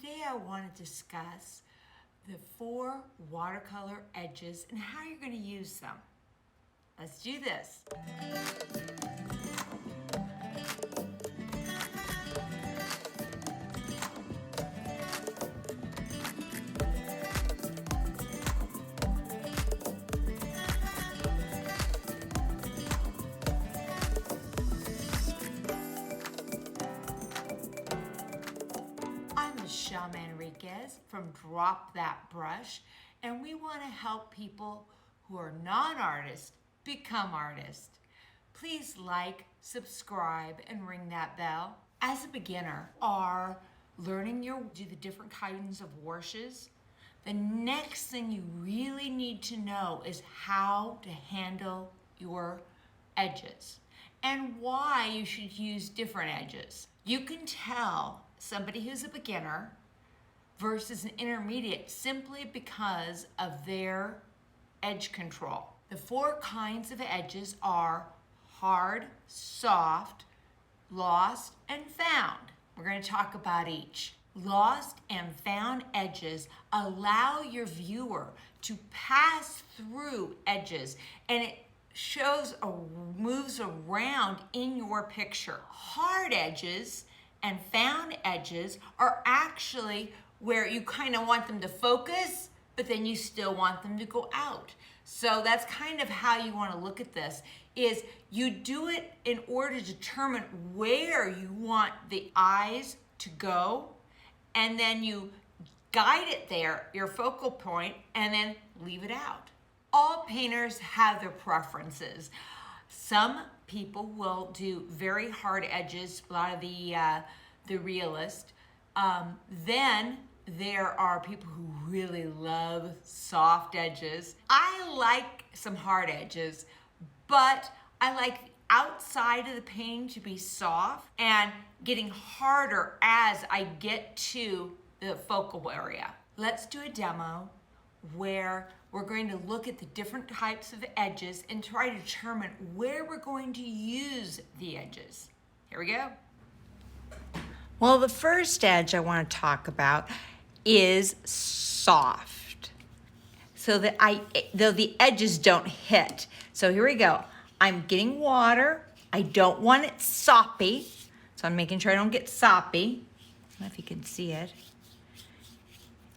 Today I want to discuss the 4 watercolor edges and how you're going to use them. Let's do this. I'm Michelle Manriquez from Drop That Brush, and we want to help people who are non-artists become artists. Please like, subscribe, and ring that bell. As a beginner, are learning do the different kinds of washes. The next thing you really need to know is how to handle your edges and why you should use different edges. You can tell somebody who's a beginner versus an intermediate simply because of their edge control. The 4 kinds of edges are hard, soft, lost, and found. We're going to talk about each. Lost and found edges allow your viewer to pass through edges, and it moves around in your picture. Hard edges and found edges are actually where you kind of want them to focus, but then you still want them to go out. So that's kind of how you want to look at this, is you do it in order to determine where you want the eyes to go, and then you guide it there, your focal point, and then leave it out. All painters have their preferences. Some people will do very hard edges, a lot of the realists. Then there are people who really love soft edges. I like some hard edges, but I like the outside of the painting to be soft and getting harder as I get to the focal area. Let's do a demo where we're going to look at the different types of edges and try to determine where we're going to use the edges. Here we go. Well, the first edge I want to talk about is soft, so that though the edges don't hit. So here we go. I'm getting water. I don't want it soppy, so I'm making sure I don't get soppy. I don't know if you can see it.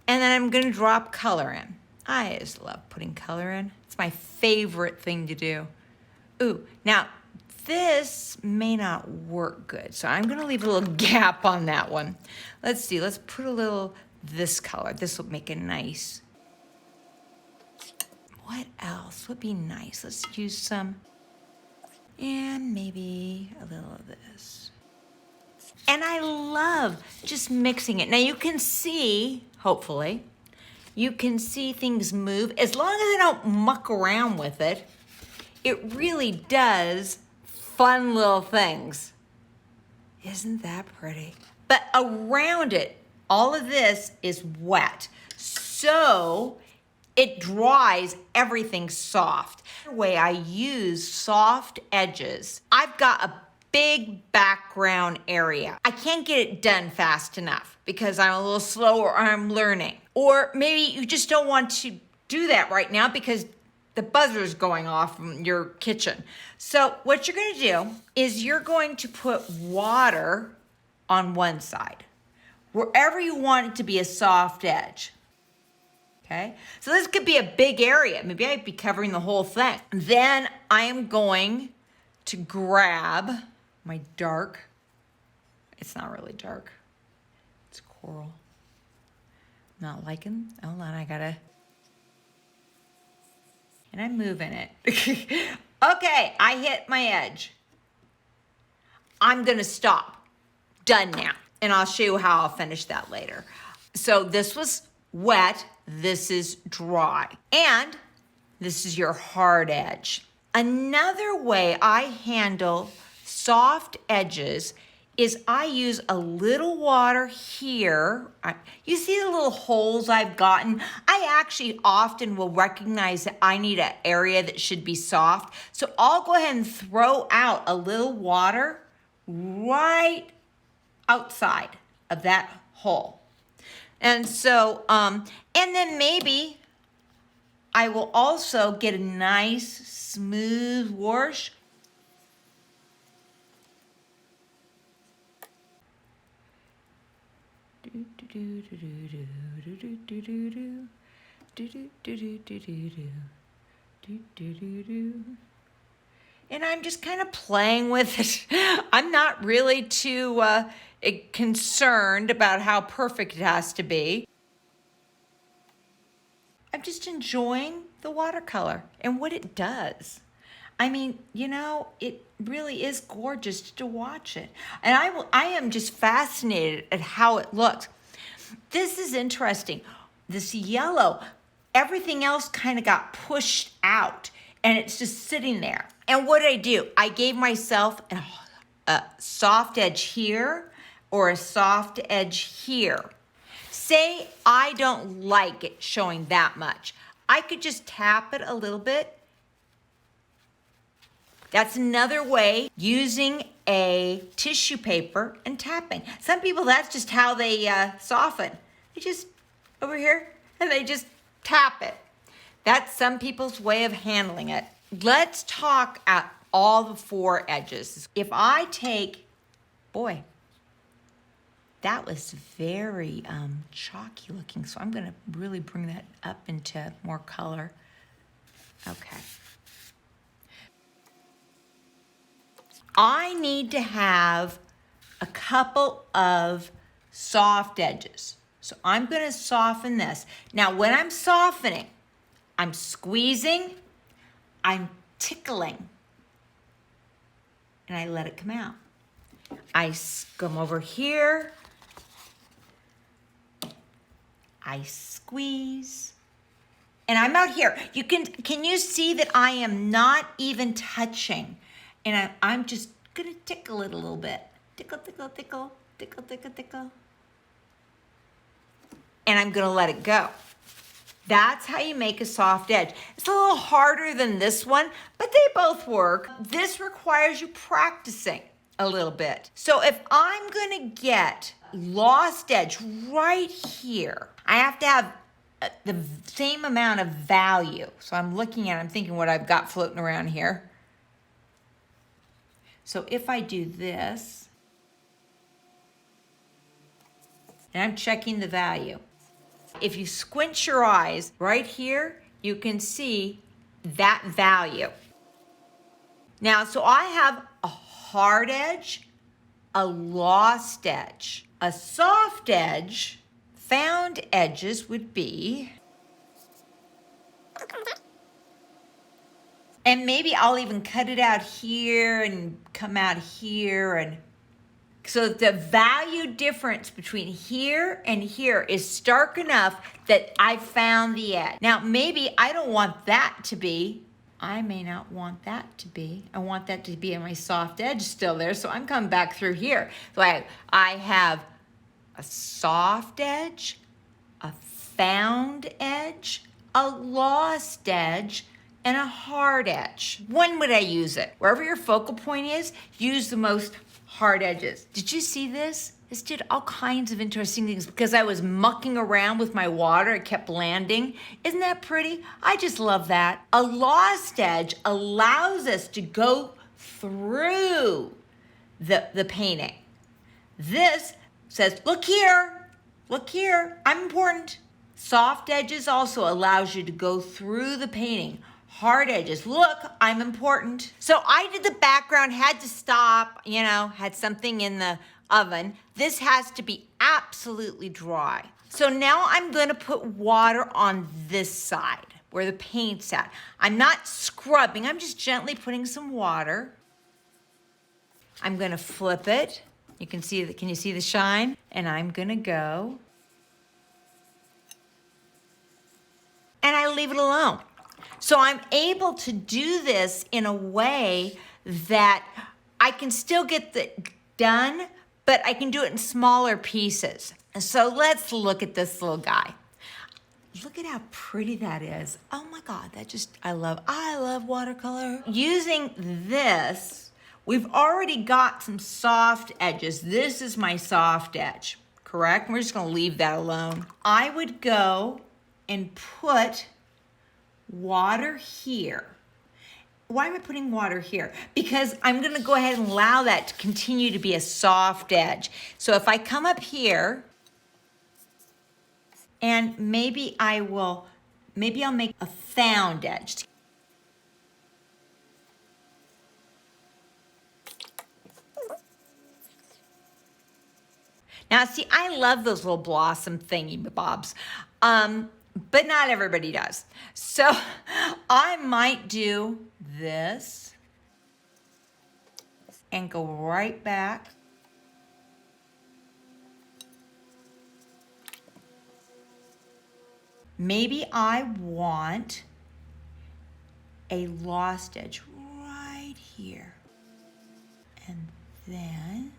And then I'm gonna drop color in. I just love putting color in. It's my favorite thing to do. Ooh, now this may not work good, so I'm gonna leave a little gap on that one. Let's see, let's put a little this color. This will make it nice. What else would be nice? Let's use some, and maybe a little of this. And I love just mixing it. Now you can see, hopefully, you can see things move. As long as I don't muck around with it, it really does fun little things. Isn't that pretty? But around it, all of this is wet, so it dries everything soft. The way I use soft edges, I've got a big background area. I can't get it done fast enough because I'm a little slow or I'm learning. Or maybe you just don't want to do that right now because the buzzer's going off from your kitchen. So what you're gonna do is you're going to put water on one side, wherever you want it to be a soft edge. Okay, so this could be a big area. Maybe I'd be covering the whole thing. Then I am going to grab my dark, it's not really dark, it's coral. Not liking, hold on, and I'm moving it. Okay, I hit my edge. I'm gonna stop, done now. And I'll show you how I'll finish that later. So this was wet, this is dry, and this is your hard edge. Another way I handle soft edges is I use a little water here. You see the little holes I've gotten? I actually often will recognize that I need an area that should be soft. So I'll go ahead and throw out a little water right outside of that hole. And so, and then maybe I will also get a nice smooth wash. And I'm just kind of playing with it. I'm not really too concerned about how perfect it has to be. I'm just enjoying the watercolor and what it does. I mean, you know, it really is gorgeous to watch it. And I am just fascinated at how it looks. This is interesting. This yellow, everything else kind of got pushed out and it's just sitting there. And what did I do? I gave myself a soft edge here or a soft edge here. Say I don't like it showing that much. I could just tap it a little bit. That's another way, using a tissue paper and tapping. Some people, that's just how they soften. They just, over here, and they just tap it. That's some people's way of handling it. Let's talk at all the four edges. If I take, boy, that was very chalky looking, so I'm gonna really bring that up into more color. Okay. I need to have a couple of soft edges. So I'm gonna soften this. Now when I'm softening, I'm squeezing, I'm tickling, and I let it come out. I come over here, I squeeze, and I'm out here. Can you see that I am not even touching? And I'm just gonna tickle it a little bit. Tickle, tickle, tickle, tickle, tickle, tickle. And I'm gonna let it go. That's how you make a soft edge. It's a little harder than this one, but they both work. This requires you practicing a little bit. So if I'm gonna get lost edge right here, I have to have the same amount of value. So I'm looking at, I'm thinking what I've got floating around here. So if I do this, and I'm checking the value. If you squint your eyes right here, you can see that value. Now, so I have a hard edge, a lost edge. A soft edge, found edges would be, and maybe I'll even cut it out here and come out here. And so the value difference between here and here is stark enough that I found the edge. Now, maybe I don't want that to be, I may not want that to be. I want that to be in my soft edge still there, so I'm coming back through here. So I have a soft edge, a found edge, a lost edge, and a hard edge. When would I use it? Wherever your focal point is, use the most hard edges. Did you see this? This did all kinds of interesting things because I was mucking around with my water. It kept landing. Isn't that pretty? I just love that. A lost edge allows us to go through the painting. This says, look here, I'm important. Soft edges also allows you to go through the painting. Hard edges, look, I'm important. So I did the background, had to stop, had something in the oven. This has to be absolutely dry. So now I'm gonna put water on this side where the paint's at. I'm not scrubbing, I'm just gently putting some water. I'm gonna flip it. You can see can you see the shine? And I'm gonna go. And I leave it alone. So I'm able to do this in a way that I can still get it done, but I can do it in smaller pieces. So let's look at this little guy. Look at how pretty that is. Oh my God, I love watercolor. Using this, we've already got some soft edges. This is my soft edge. correct? We're just gonna leave that alone. I would go and put water here. Why am I putting water here? Because I'm gonna go ahead and allow that to continue to be a soft edge. So if I come up here, and maybe I'll make a found edge. Now, see, I love those little blossom thingy bobs, but not everybody does. So I might do this and go right back. Maybe I want a lost edge right here. And then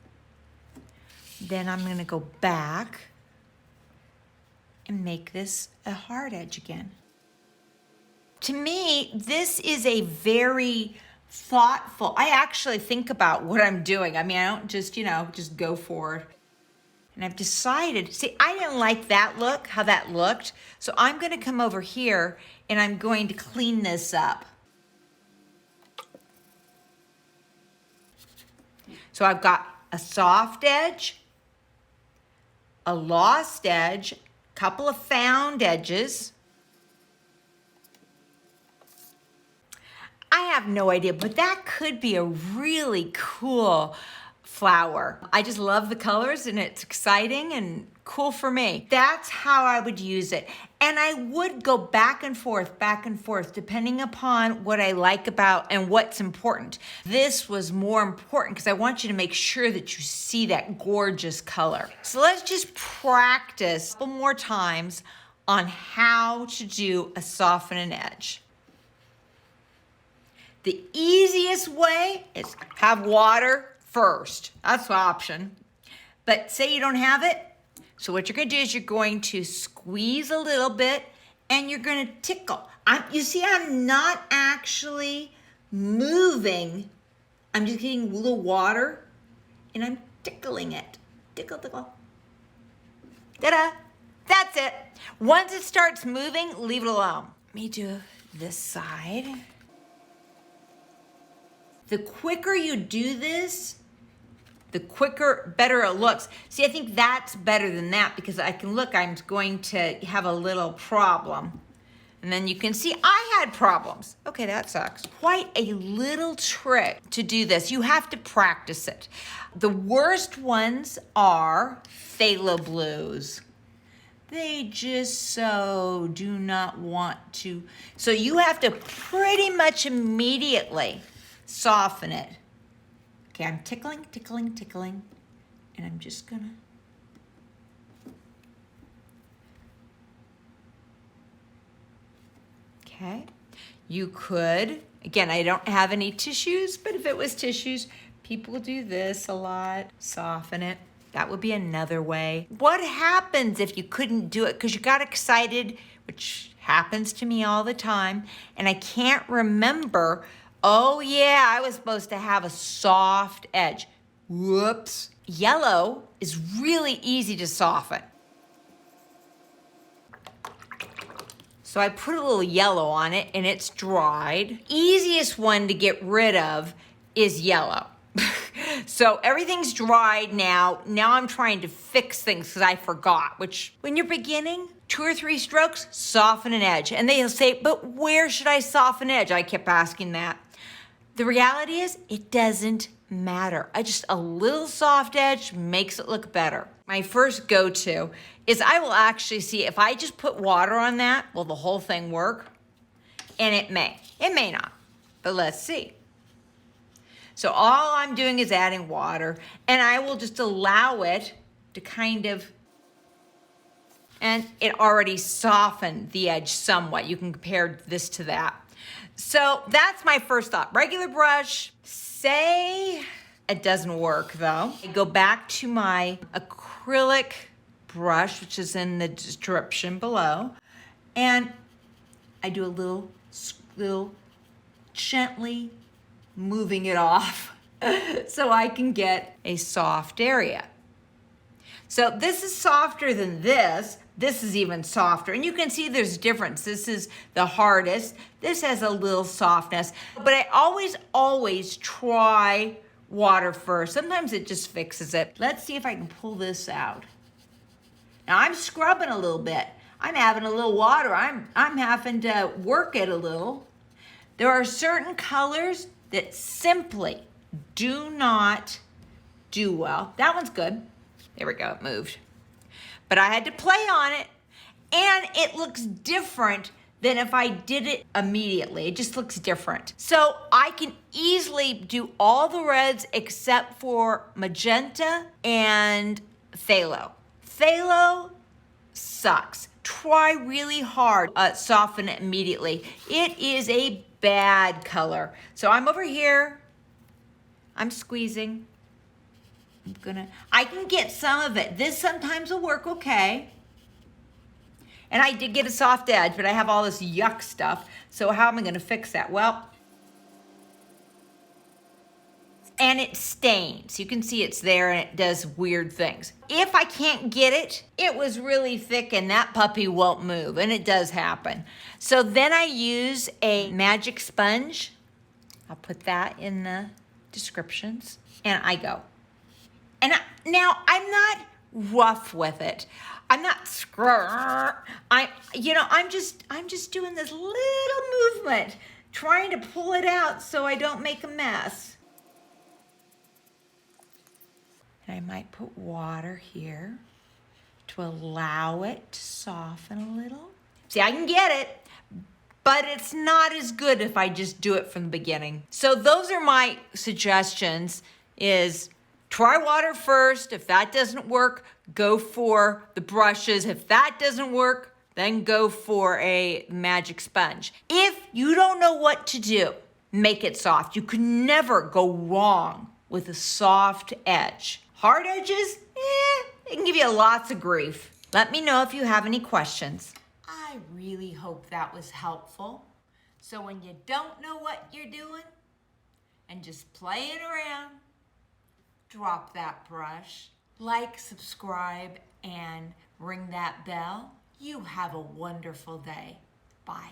I'm gonna go back and make this a hard edge again. To me, this is a very thoughtful, I actually think about what I'm doing. I mean, I don't just, just go for it. And I've decided, see, I didn't like that look, how that looked. So I'm gonna come over here and I'm going to clean this up. So I've got a soft edge, a lost edge, a couple of found edges. I have no idea, but that could be a really cool flower. I just love the colors and it's exciting and cool for me. That's how I would use it. And I would go back and forth, depending upon what I like about and what's important. This was more important because I want you to make sure that you see that gorgeous color. So let's just practice a couple more times on how to do a soften an edge. The easiest way is have water first. That's the option. But say you don't have it, so what you're gonna do is you're going to squeeze a little bit and you're gonna tickle. You see, I'm not actually moving. I'm just getting a little water and I'm tickling it. Tickle, tickle. Ta-da, that's it. Once it starts moving, leave it alone. Let me do this side. The quicker you do this, the better it looks. See, I think that's better than that because I can look, I'm going to have a little problem. And then you can see I had problems. Okay, that sucks. Quite a little trick to do this. You have to practice it. The worst ones are phthalo blues. They just so do not want to. So you have to pretty much immediately soften it. Okay, I'm tickling, tickling, tickling, and I'm just gonna. Okay, you could, again, I don't have any tissues, but if it was tissues, people do this a lot, soften it. That would be another way. What happens if you couldn't do it because you got excited, which happens to me all the time, and I can't remember, oh yeah, I was supposed to have a soft edge. Whoops. Yellow is really easy to soften. So I put a little yellow on it and it's dried. Easiest one to get rid of is yellow. So everything's dried now. Now I'm trying to fix things because I forgot, which when you're beginning, 2 or 3 strokes, soften an edge. And they'll say, but where should I soften edge? I kept asking that. The reality is it doesn't matter. Just a little soft edge makes it look better. My first go-to is I will actually see if I just put water on that, will the whole thing work? And it may not, but let's see. So all I'm doing is adding water and I will just allow it to kind of, and it already softened the edge somewhat. You can compare this to that. So that's my first thought. Regular brush, say it doesn't work though. I go back to my acrylic brush, which is in the description below, and I do a little gently moving it off so I can get a soft area. So this is softer than this. This is even softer. And you can see there's a difference. This is the hardest. This has a little softness. But I always try water first. Sometimes it just fixes it. Let's see if I can pull this out. Now I'm scrubbing a little bit. I'm having a little water. I'm having to work it a little. There are certain colors that simply do not do well. That one's good. There we go, it moved. But I had to play on it, and it looks different than if I did it immediately. It just looks different. So I can easily do all the reds except for magenta and phthalo. Phthalo sucks. Try really hard, soften it immediately. It is a bad color. So I'm over here, I'm squeezing. I can get some of it. This sometimes will work okay. And I did get a soft edge, but I have all this yuck stuff. So how am I gonna fix that? Well, and it stains. You can see it's there and it does weird things. If I can't get it, it was really thick and that puppy won't move, and it does happen. So then I use a magic sponge. I'll put that in the descriptions, and I go. And now I'm not rough with it. I'm not I'm just doing this little movement, trying to pull it out so I don't make a mess. And I might put water here to allow it to soften a little. See, I can get it, but it's not as good if I just do it from the beginning. So those are my suggestions, is try water first. If that doesn't work, go for the brushes. If that doesn't work, then go for a magic sponge. If you don't know what to do, make it soft. You can never go wrong with a soft edge. Hard edges, they can give you lots of grief. Let me know if you have any questions. I really hope that was helpful. So when you don't know what you're doing and just playing around, drop that brush, like, subscribe, and ring that bell. You have a wonderful day. Bye.